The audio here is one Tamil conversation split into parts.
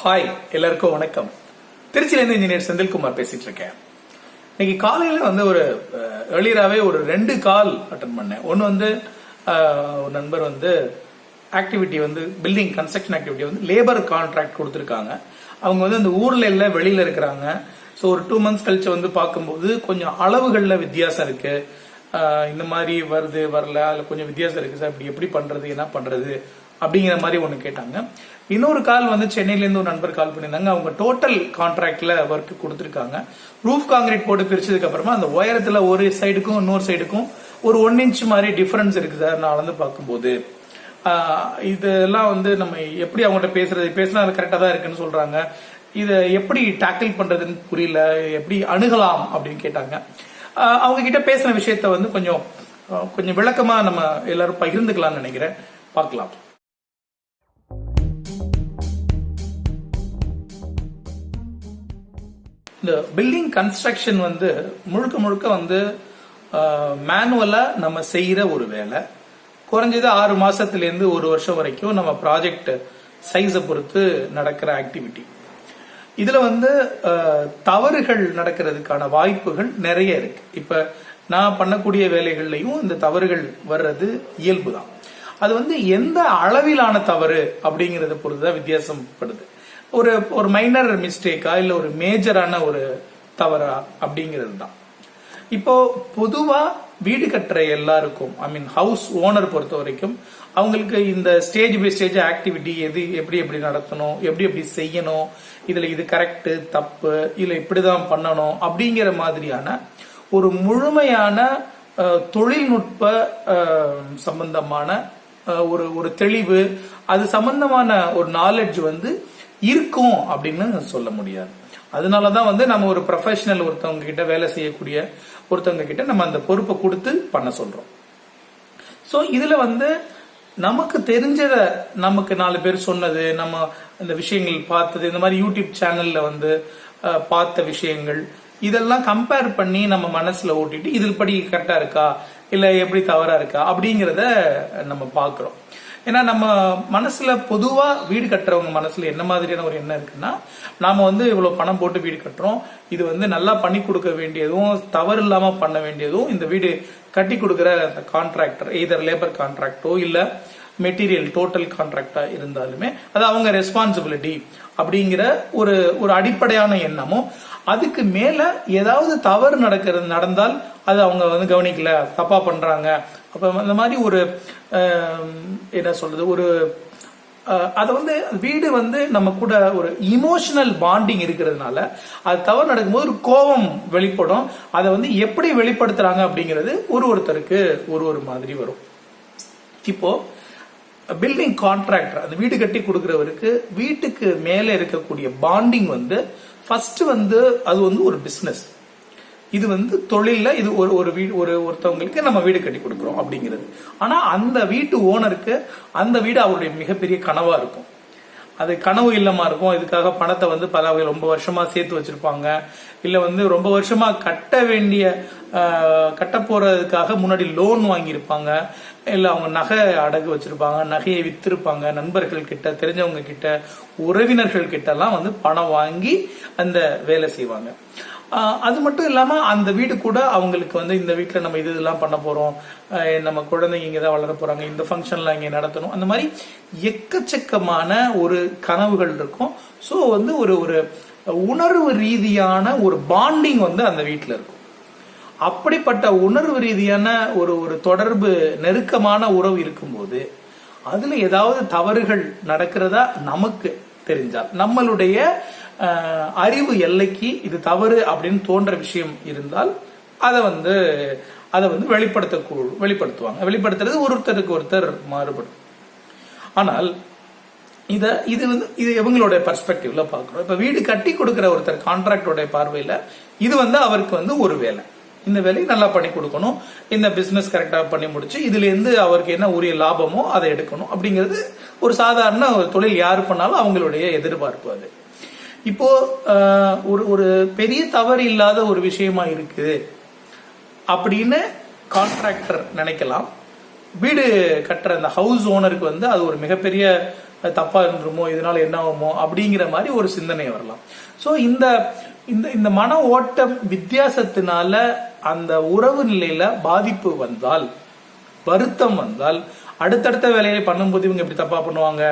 ஹாய், எல்லாருக்கும் வணக்கம். திருச்சியிலேருந்து இன்ஜினியர் செந்தில்குமார் பேசிட்டு இருக்கேன். இன்னைக்கு காலையில ஒரு எர்லியராகவே ஒரு 2 கால் அட்டன் பண்ணேன். ஒன்று ஒரு நண்பர் activity building construction activity labour contract கொடுத்துருக்காங்க. அவங்க அந்த ஊர்ல இல்ல வெளியில இருக்கிறாங்க. ஸோ ஒரு 2 months கழிச்சு பார்க்கும்போது கொஞ்சம் அளவுகள்ல வித்தியாசம் இருக்கு. இந்த மாதிரி வருது வரல, அதுல கொஞ்சம் வித்தியாசம் இருக்கு சார், இப்படி எப்படி பண்றது, என்ன பண்றது அப்படிங்கிற மாதிரி ஒண்ணு கேட்டாங்க. இன்னொரு கால் சென்னையில இருந்து ஒரு நண்பர் கால் பண்ணியிருந்தாங்க. அவங்க டோட்டல் கான்ட்ராக்ட்ல ஒர்க் கொடுத்துருக்காங்க. ரூஃப் காங்கிரீட் போட்டு பிரிச்சதுக்கு அப்புறமா அந்த உயரத்துல ஒரு சைடுக்கும் இன்னொரு சைடுக்கும் ஒரு 1 inch மாதிரி டிஃபரன்ஸ் இருக்கு சார். நான் பார்க்கும்போது இதெல்லாம் நம்ம எப்படி அவங்ககிட்ட பேசினா அது கரெக்டா தான் இருக்குன்னு சொல்றாங்க. இதை எப்படி டேக்கிள் பண்றதுன்னு புரியல, எப்படி அணுகலாம் அப்படின்னு கேட்டாங்க. அவங்க கிட்ட பேசின விஷயத்த கொஞ்சம் விளக்கமா நம்ம எல்லாரும் பகிர்ந்துக்கலாம்னு நினைக்கிறேன். பார்க்கலாம். இந்த பில்டிங் கன்ஸ்ட்ரக்ஷன் முழுக்க முழுக்க மேனுவலா நம்ம செய்யற ஒரு வேலை. குறைஞ்சது 6 மாசத்துல இருந்து 1 வருஷம் வரைக்கும் நம்ம ப்ராஜெக்ட் சைஸை பொறுத்து நடக்கிற ஆக்டிவிட்டி. இதுல தவறுகள் நடக்கிறதுக்கான வாய்ப்புகள் நிறைய இருக்கு. இப்ப நான் பண்ணக்கூடிய வேலைகள்லயும் இந்த தவறுகள் வர்றது இயல்புதான். அது எந்த அளவிலான தவறு அப்படிங்கறத பொறுத்துதான் வித்தியாசப்படுது. ஒரு மைனர் மிஸ்டேக்கா இல்ல ஒரு மேஜரான ஒரு தவறா அப்படிங்கிறது தான். இப்போ பொதுவா வீடு கட்டுற எல்லாருக்கும், ஹவுஸ் ஓனர் பொறுத்த வரைக்கும் அவங்களுக்கு இந்த ஸ்டேஜ் பை ஸ்டேஜ் ஆக்டிவிட்டி எப்படி எப்படி நடத்தணும், எப்படி செய்யணும், இதுல இது கரெக்ட் தப்பு இல்ல இப்படிதான் பண்ணணும் அப்படிங்கிற மாதிரியான ஒரு முழுமையான தொழில்நுட்ப சம்பந்தமான ஒரு தெளிவு, அது சம்பந்தமான ஒரு நாலேஜ் இருக்கும் அப்படின்னு சொல்ல முடியாது. அதனாலதான் நம்ம ஒரு ப்ரொஃபஷனல் ஒருத்தவங்க கிட்ட வேலை செய்யக்கூடிய ஒருத்தவங்க கிட்ட நம்ம அந்த பொறுப்பை கொடுத்து பண்ண சொல்றோம். சோ இதுல நமக்கு தெரிஞ்சத, நமக்கு 4 பேர் சொன்னது, நம்ம இந்த விஷயங்கள் பார்த்தது, இந்த மாதிரி யூடியூப் சேனல்ல பார்த்த விஷயங்கள், இதெல்லாம் கம்பேர் பண்ணி நம்ம மனசுல ஓட்டிட்டு இது படி கரெக்டா இருக்கா இல்ல எப்படி தவறா இருக்கா அப்படிங்கறத நம்ம பாக்குறோம். ஏன்னா நம்ம மனசுல பொதுவா வீடு கட்டுறவங்க மனசுல என்ன மாதிரியான ஒரு எண்ணம் இருக்குன்னா, நாம இவ்வளவு பணம் போட்டு வீடு கட்டுறோம், இது நல்லா பண்ணி கொடுக்க வேண்டியதும் தவறு இல்லாம பண்ண வேண்டியதும் இந்த வீடு கட்டி கொடுக்கிற அந்த கான்ட்ராக்டர், எய்தர் லேபர் கான்ட்ராக்டோ இல்ல மெட்டீரியல் டோட்டல் கான்ட்ராக்டா இருந்தாலுமே அது அவங்க ரெஸ்பான்சிபிலிட்டி அப்படிங்கிற ஒரு அடிப்படையான எண்ணமும், அதுக்கு மேல ஏதாவது தவறு நடந்தால் அது அவங்க கவனிக்கல, தப்பா பண்றாங்க, அப்ப அந்த மாதிரி ஒரு என்ன சொல்றது, ஒரு அத வீடு நம்ம கூட ஒரு இமோஷனல் பாண்டிங் இருக்கிறதுனால அது தவறு நடக்கும்போது ஒரு கோபம் வெளிப்படும். அதை எப்படி வெளிப்படுத்துறாங்க அப்படிங்கிறது ஒருத்தருக்கு ஒரு மாதிரி வரும். இப்போ பில்டிங் கான்ட்ராக்டர், அந்த வீடு கட்டி கொடுக்கிறவருக்கு வீட்டுக்கு மேல இருக்கக்கூடிய பாண்டிங் ஃபர்ஸ்ட் அது ஒரு பிசினஸ். இது தொழில இது ஒரு வீடு, ஒருத்தவங்களுக்கு நம்ம வீடு கட்டி கொடுக்கிறோம் அப்படிங்கிறது. ஆனா அந்த வீட்டு ஓனருக்கு அந்த வீடு அவருடைய மிகப்பெரிய கனவா இருக்கும். அது கனவு இல்லமா இருக்கும். இதுக்காக பணத்தை பல ரொம்ப வருஷமா சேர்த்து வச்சிருப்பாங்க. இல்ல ரொம்ப வருஷமா கட்ட போறதுக்காக முன்னாடி லோன் வாங்கியிருப்பாங்க. இல்ல அவங்க நகை அடகு வச்சிருப்பாங்க, நகையை வித்திருப்பாங்க, நண்பர்கள் கிட்ட, தெரிஞ்சவங்க கிட்ட, உறவினர்கள் கிட்ட எல்லாம் பணம் வாங்கி அந்த வேலை செய்வாங்க. அது மட்டும் இல்லாம அந்த வீடு கூட அவங்களுக்கு இந்த வீட்டுல நம்ம இதெல்லாம் பண்ண போறோம், நம்ம குழந்தைங்க இங்கதான் வளர போறாங்க, இந்த ஃபங்க்ஷன்லாம் இங்க நடத்தணும், அந்த மாதிரி எக்கச்சக்கமான ஒரு கனவுகள் இருக்கும். சோ ஒரு உணர்வு ரீதியான ஒரு பாண்டிங் அந்த வீட்டுல இருக்கும். அப்படிப்பட்ட உணர்வு ரீதியான ஒரு தொடர்பு, நெருக்கமான உறவு இருக்கும்போது அதுல ஏதாவது தவறுகள் நடக்கிறதா நமக்கு தெரிஞ்சால், நம்மளுடைய அறிவு எல்லைக்கு இது தவறு அப்படின்னு தோன்ற விஷயம் இருந்தால் அதை வெளிப்படுத்துவாங்க. வெளிப்படுத்துறது ஒருத்தருக்கு ஒருத்தர் மாறுபடும். ஆனால் இது இவங்களோட பெர்ஸ்பெக்டிவ்ல பாக்குறோம். இப்ப வீடு கட்டி கொடுக்கிற ஒருத்தர் கான்ட்ராக்டோட பார்வையில இது அவருக்கு ஒரு வேலை, இந்த வேலையை நல்லா பண்ணி கொடுக்கணும், இந்த பிசினஸ் கரெக்டா பண்ணி முடிச்சு இதுல இருந்து அவருக்கு என்ன உரிய லாபமோ அதை எடுக்கணும் அப்படிங்கிறது ஒரு சாதாரண ஒரு தொழில் யாரு பண்ணாலும் அவங்களுடைய எதிர்பார்ப்பு. அது இப்போ ஒரு பெரிய தவறு இல்லாத ஒரு விஷயமா இருக்குது அப்படின்னு கான்ட்ராக்டர் நினைக்கலாம். வீடு கட்டுற அந்த ஹவுஸ் ஓனருக்கு அது ஒரு மிகப்பெரிய தப்பா இருந்துருமோ, இதனால என்ன ஆகுமோ அப்படிங்கிற மாதிரி ஒரு சிந்தனை வரலாம். ஸோ இந்த இந்த மன ஓட்டம் வித்தியாசத்தினால அந்த உறவு நிலையில பாதிப்பு வந்தால், வருத்தம் வந்தால், அடுத்தடுத்த வேலையை பண்ணும்போது இவங்க இப்படி தப்பா பண்ணுவாங்க,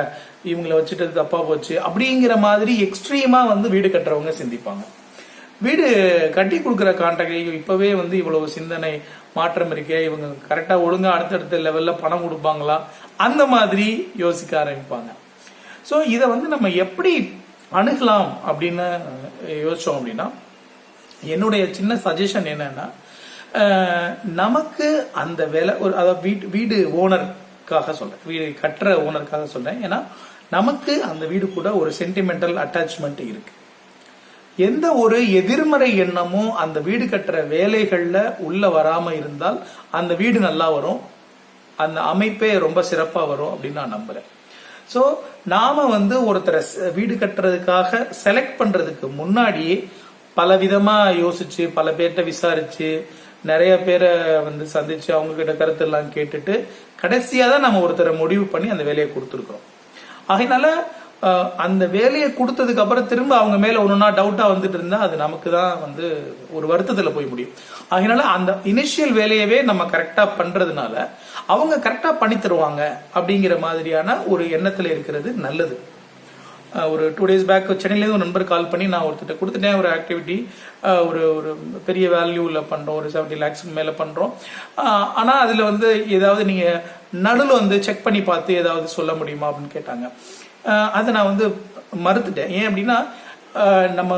இவங்களை வச்சுட்டு தப்பா போச்சு அப்படிங்கிற மாதிரி எக்ஸ்ட்ரீமா வீடு கட்டுறவங்க சிந்திப்பாங்க. வீடு கட்டி கொடுக்குற கான்ட்ராக்ட் இப்பவே இவ்வளவு சிந்தனை மாற்றம் இருக்கே, இவங்க கரெக்டா ஒழுங்கா அடுத்தடுத்த லெவல்ல பணம் கொடுப்பாங்களா, அந்த மாதிரி யோசிக்க ஆரம்பிப்பாங்க. ஸோ இதை நம்ம எப்படி அணுகலாம் அப்படின்னு யோசிச்சோம் அப்படின்னா, என்னுடைய சின்ன சஜஷன் என்னன்னா, நமக்கு அந்த வேலை அதாவது வீடு ஓனருக்காக சொல்றேன், வீடு கட்டுற ஓனருக்காக சொல்றேன். ஏன்னா நமக்கு அந்த வீடு கூட ஒரு சென்டிமெண்டல் அட்டாச்மெண்ட் இருக்கு. எந்த ஒரு எதிர்மறை எண்ணமும் அந்த வீடு கட்டுற வேலைகள்ல உள்ள வராம இருந்தால் அந்த வீடு நல்லா வரும், அந்த அமைப்பே ரொம்ப சிறப்பா வரும் அப்படின்னு நான் நம்புறேன். சோ நாம ஒருத்தரை வீடு கட்டுறதுக்காக செலக்ட் பண்றதுக்கு முன்னாடியே பல விதமா யோசிச்சு, பல பேர்கிட்ட விசாரிச்சு, நிறைய பேரை சந்திச்சு, அவங்க கிட்ட கருத்து எல்லாம் கேட்டுட்டு கடைசியா தான் நம்ம ஒருத்தரை முடிவு பண்ணி அந்த வேலையை கொடுத்துருக்கோம். அதனால அந்த வேலையை கொடுத்ததுக்கு அப்புறம் திரும்ப அவங்க மேல ஒண்ணுன்னா டவுட்டா வந்துட்டு இருந்தா அது நமக்கு தான் ஒரு வருத்தத்துல போய் முடியும். அதனால அந்த இனிஷியல் வேலையவே நம்ம கரெக்டா பண்றதுனால அவங்க கரெக்டா பண்ணி தருவாங்க அப்படிங்கிற மாதிரியான ஒரு எண்ணத்துல இருக்கிறது நல்லது. ஒரு 2 days பேக் சென்னையில ஒரு நண்பர் கால் பண்ணி, நான் ஒருத்தர் கொடுத்துட்டேன் ஒரு ஆக்டிவிட்டி, ஒரு ஒரு பெரிய வேல்யூல பண்றோம், ஒரு 70 lakhs மேல பண்றோம், ஆனா அதுல ஏதாவது நீங்க நடுவில் செக் பண்ணி பார்த்து ஏதாவது சொல்ல முடியுமா அப்படின்னு கேட்டாங்க. அதை நான் மறுத்துட்டேன். ஏன் அப்படின்னா, நம்ம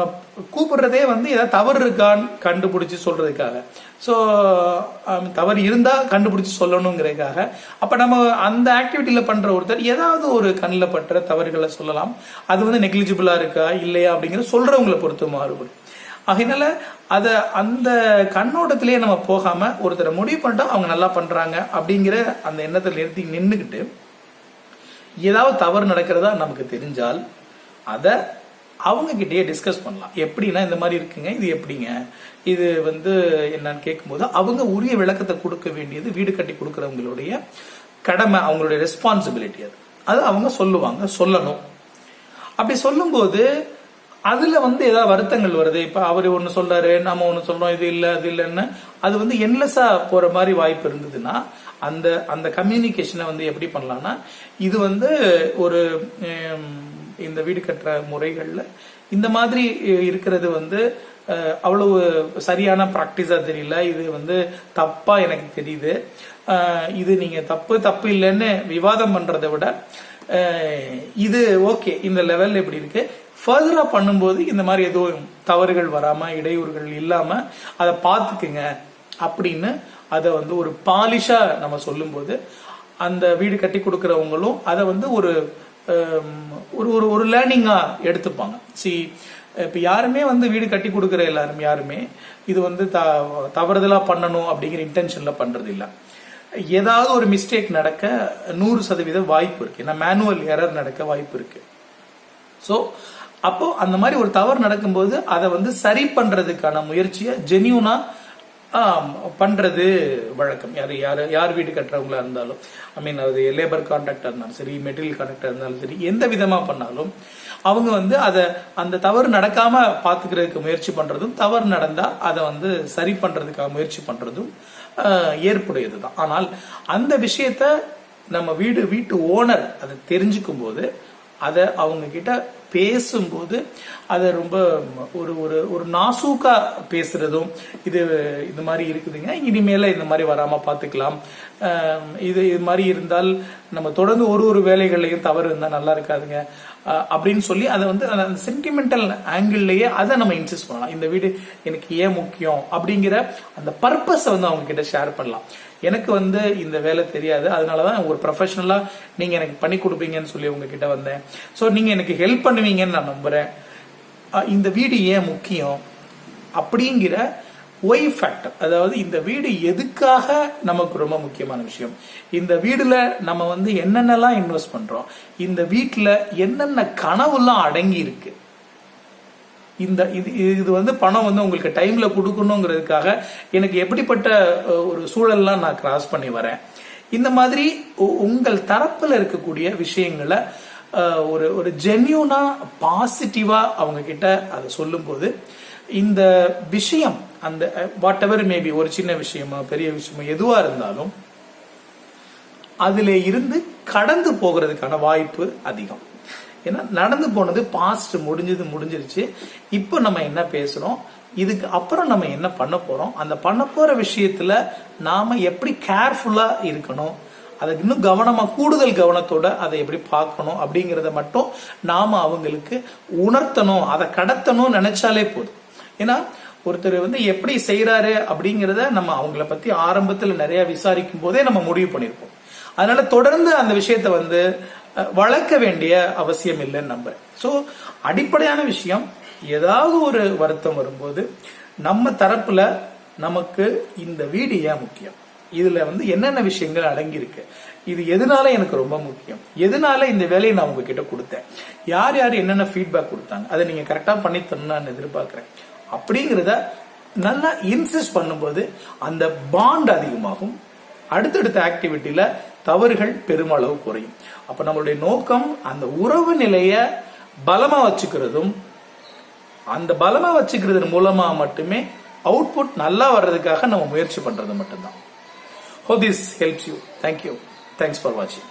கூப்பிடுறதே ஏதாவது தவறு இருக்கான்னு கண்டுபிடிச்சு சொல்றதுக்காக, ஸோ தவறு இருந்தா கண்டுபிடிச்சு சொல்லணுங்கிறதுக்காக. அப்ப நம்ம அந்த ஆக்டிவிட்டியில பண்ற ஒருத்தர் ஏதாவது ஒரு கண்ணில் பற்ற தவறுகளை சொல்லலாம். அது நெக்லிஜிபிளா இருக்கா இல்லையா அப்படிங்கிற சொல்றவங்களை பொறுத்து மாறுபடும். அதனால அத அந்த கண்ணோட்டத்திலேயே நம்ம போகாம ஒருத்தரை முடிவு பண்ணிட்டா அவங்க நல்லா பண்றாங்க அப்படிங்கிற அந்த எண்ணத்தை நிறுத்தி நின்றுகிட்டு, ஏதாவது தவறு நடக்கிறதா நமக்கு தெரிஞ்சால் அதை அவங்க கிட்டயே டிஸ்கஸ் பண்ணலாம். எப்படின்னா, இந்த மாதிரி இருக்குங்க, இது எப்படிங்க, இது என்னன்னு கேட்கும்போது அவங்க உரிய விளக்கத்தை கொடுக்க வேண்டியது வீடு கட்டி கொடுக்கறவங்களுடைய கடமை, அவங்களுடைய ரெஸ்பான்சிபிலிட்டி. அது அவங்க சொல்லுவாங்க, சொல்லணும். அப்படி சொல்லும்போது அதுல ஏதாவது வருத்தங்கள் வருது, இப்ப அவரு ஒண்ணு சொல்றாரு, நாம ஒண்ணு சொல்றோம், இது இல்ல அது இல்லைன்னு, அது என்லெஸ்ஸா போற மாதிரி வாய்ப்பு இருந்ததுன்னா அந்த அந்த கம்யூனிகேஷனை எப்படி பண்ணலாம்னா, இது ஒரு இந்த வீடு கட்டுற முறைகள்ல இந்த மாதிரி இருக்கிறது அவ்வளவு சரியான பிராக்டிஸா தெரியல, இது தப்பா எனக்கு தெரியுது, இது நீங்க தப்பு இல்லைன்னு விவாதம் பண்றதை விட இது ஓகே, இந்த லெவல்ல எப்படி இருக்கு, ஃபர்தரா பண்ணும்போது இந்த மாதிரி எதுவும் தவறுகள் வராம, இடையூறுகள் இல்லாம அதை பார்த்துக்குங்க அப்படின்னு அதை ஒரு பாலிஷா நம்ம சொல்லும் போது அந்த வீடு கட்டி கொடுக்கறவங்களும் அதை ஒரு ஒரு லேர்னிங்கா எடுத்துப்பாங்க. இப்ப யாருமே வீடு கட்டி கொடுக்கற எல்லாரும் யாருமே இது தவறுதலா பண்ணணும் அப்படிங்கிற இன்டென்ஷன்ல பண்றது இல்ல. ஏதாவது ஒரு மிஸ்டேக் நடக்க 100% வாய்ப்பு இருக்கு, ஏன்னா மேனுவல் எரர் நடக்க வாய்ப்பு இருக்கு. சோ அப்போ அந்த மாதிரி ஒரு தவறு நடக்கும்போது அதை சரி பண்றதுக்கான முயற்சியை ஜெனியூனா பண்றது வழக்கம். யார் வீடு கட்டுறவங்களா இருந்தாலும், அது லேபர் கான்ட்ராக்டா இருந்தாலும் சரி, மெட்டீரியல் கான்ட்ராக்டா இருந்தாலும் சரி, எந்த விதமா பண்ணாலும் அவங்க அதை அந்த தவறு நடக்காம பாத்துக்கிறதுக்கு முயற்சி பண்றதும், தவறு நடந்தா அதை சரி பண்றதுக்காக முயற்சி பண்றதும் ஏற்புடையதுதான். ஆனால் அந்த விஷயத்த நம்ம வீட்டு ஓனர் அதை தெரிஞ்சுக்கும் போது, அதை அவங்க கிட்ட பேசும்போது அதை ரொம்ப ஒரு ஒரு நாசூக்கா பேசுறதும், இது மாதிரி இருக்குதுங்க, இனிமேல இந்த மாதிரி வராம பாத்துக்கலாம், இது மாதிரி இருந்தால் நம்ம தொடர்ந்து ஒரு வேலைகள்லயும் தவறு இருந்தா நல்லா இருக்காதுங்க அப்படின்னு சொல்லி அதை அந்த சென்டிமெண்டல் ஆங்கிள்லயே அதை நம்ம இன்சிஸ்ட் பண்ணலாம். இந்த வீடு எனக்கு ஏன் முக்கியம் அப்படிங்கிற அந்த பர்பஸை அவங்க கிட்ட ஷேர் பண்ணலாம். எனக்கு இந்த வேலை தெரியாது, அதனாலதான் ஒரு ப்ரொஃபஷனலா நீங்க எனக்கு பண்ணி கொடுப்பீங்கன்னு சொல்லி உங்ககிட்ட வந்தேன். சோ நீங்க எனக்கு ஹெல்ப் பண்ணுவீங்கன்னு நான் நம்புறேன். இந்த வீடு ஏன் முக்கியம் அப்படிங்கிற ஒய் ஃபேக்டர், அதாவது இந்த வீடு எதுக்காக நமக்கு ரொம்ப முக்கியமான விஷயம், இந்த வீடுல நம்ம என்னென்னலாம் இன்வெஸ்ட் பண்றோம், இந்த வீட்டுல என்னென்ன கனவுலாம் அடங்கி இருக்கு, இது பணம் உங்களுக்கு டைம்ல கொடுக்கணுங்கிறதுக்காக எனக்கு எப்படிப்பட்ட ஒரு சூழல்லாம் நான் கிராஸ் பண்ணி வரேன். இந்த மாதிரி உங்கள் தரப்புல இருக்கக்கூடிய விஷயங்களை ஒரு ஒரு ஜென்யூனா பாசிட்டிவா அவங்க கிட்ட அதை சொல்லும் போது இந்த விஷயம் அந்த வாட் எவர் மேபி ஒரு சின்ன விஷயமா பெரிய விஷயமா எதுவா இருந்தாலும் அதுல இருந்து கடந்து போகிறதுக்கான வாய்ப்பு அதிகம். ஏன்னா நடந்து போனது பாஸ்ட், முடிஞ்சிருச்சு. இப்போ நம்ம என்ன பேசுறோம், இதுக்கு அப்புறம் நம்ம என்ன பண்ண போறோம், அந்த பண்ண போற விஷயத்துல நாம எப்படி கேர்ஃபுல்லா இருக்கணும், அதுக்கு இன்னும் கவனமா கூடுதல் கவனத்தோட அதை எப்படி பார்க்கணும் அப்படிங்கறத மட்டும் நாம அவங்களுக்கு உணர்த்தணும், அதை கடத்தணும் நினைச்சாலே போதும். ஏன்னா ஒருத்தர் எப்படி செய்யறாரு அப்படிங்கறத நம்ம அவங்கள பத்தி ஆரம்பத்துல நிறைய விசாரிக்கும் போதே நம்ம முடிவு பண்ணிருப்போம். அதனால தொடர்ந்து அந்த விஷயத்த வளர்க்க வேண்டிய அவசியம் இல்லைன்னு நம்புறேன். சோ அடிப்படையான விஷயம், ஏதாவது ஒரு வருத்தம் வரும்போது நம்ம தரப்புல நமக்கு இந்த வீடு ஏன் முக்கியம், இதுல என்னென்ன விஷயங்கள் அடங்கி இருக்கு, இது எதனால எனக்கு ரொம்ப முக்கியம், எதனால இந்த வேலையை நான் உங்ககிட்ட கொடுத்தேன், யார் யார் என்னென்ன ஃபீட்பேக் கொடுத்தாங்க, அதை நீங்க கரெக்டா பண்ணி தரணும்னு நான் எதிர்பார்க்கிறேன் அப்படிங்கிறத நல்லா இன்சிஸ்ட் பண்ணும்போது அந்த பாண்ட் அதிகமாகும். அடுத்தடுத்த ஆக்டிவிட்டியில தவறுகள் பெருமளவு குறையும். அப்ப நம்மளுடைய நோக்கம் அந்த உறவு நிலைய பலமா வச்சுக்கிறதும், அந்த பலமா வச்சுக்கிறது மூலமா மட்டுமே அவுட்புட் நல்லா வர்றதுக்காக நம்ம முயற்சி பண்றது மட்டும்தான். Hope this helps you. Thank you. Thanks for watching.